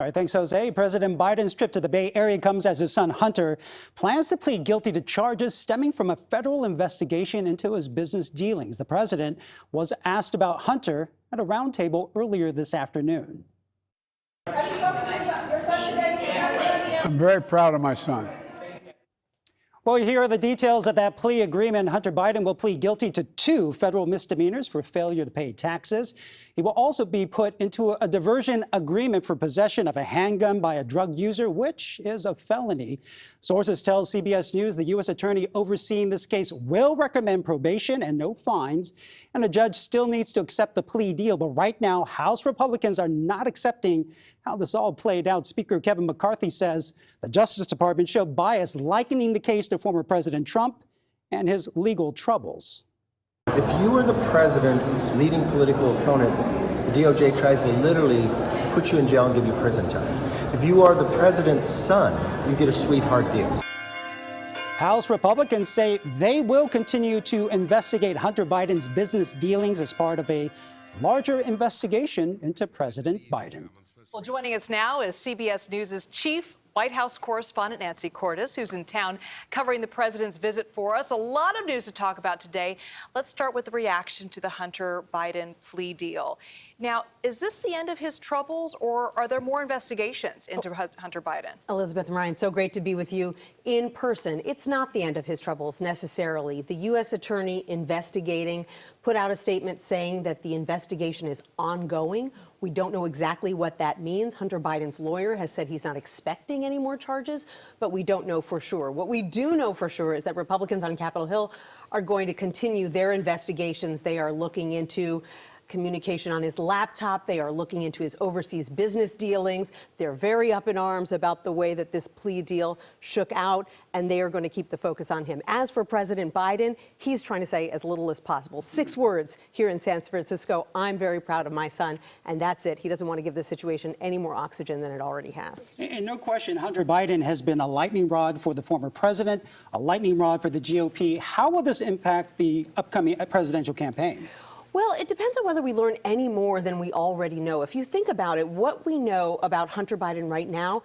All right, thanks, Jose. President Biden's trip to the Bay Area comes as his son Hunter plans to plead guilty to charges stemming from a federal investigation into his business dealings. The president was asked about Hunter at a roundtable earlier this afternoon. I'm very proud of my son. Well, here are the details of that plea agreement. Hunter Biden will plead guilty to 2 federal misdemeanors for failure to pay taxes. He will also be put into a diversion agreement for possession of a handgun by a drug user, which is a felony. Sources tell CBS News the U.S. attorney overseeing this case will recommend probation and no fines, and a judge still needs to accept the plea deal. But right now, House Republicans are not accepting how this all played out. Speaker Kevin McCarthy says the Justice Department showed bias, likening the case to former President Trump and his legal troubles. If you were the president's leading political opponent, the DOJ tries to literally put you in jail and give you prison time. If you are the president's son, you get a sweetheart deal. House Republicans say they will continue to investigate Hunter Biden's business dealings as part of a larger investigation into President Biden. Well, joining us now is CBS News' chief White House correspondent Nancy Cordes, who's in town covering the president's visit for us. A lot of news to talk about today. Let's start with the reaction to the Hunter Biden plea deal. Now, is this the end of his troubles, or are there more investigations into Hunter Biden? Elizabeth and Ryan, so great to be with you in person. It's not the end of his troubles necessarily. The U.S. attorney investigating put out a statement saying that the investigation is ongoing. We don't know exactly what that means. Hunter Biden's lawyer has said he's not expecting any more charges, but we don't know for sure. What we do know for sure is that Republicans on Capitol Hill are going to continue their investigations. They are looking into communication on his laptop. They are looking into his overseas business dealings. They're very up in arms about the way that this plea deal shook out, and they are going to keep the focus on him. As for President Biden, he's trying to say as little as possible. 6 words here in San Francisco: I'm very proud of my son, and that's it. He doesn't want to give the situation any more oxygen than it already has. And no question, Hunter Biden has been a lightning rod for the former president, a lightning rod for the GOP. How will this impact the upcoming presidential campaign? Well, it depends on whether we learn any more than we already know. If you think about it, what we know about Hunter Biden right now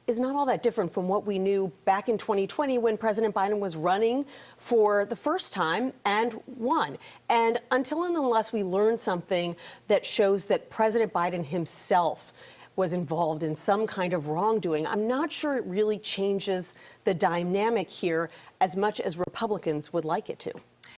is not all that different from what we knew back in 2020 when President Biden was running for the first time and won. And until and unless we learn something that shows that President Biden himself was involved in some kind of wrongdoing, I'm not sure it really changes the dynamic here as much as Republicans would like it to.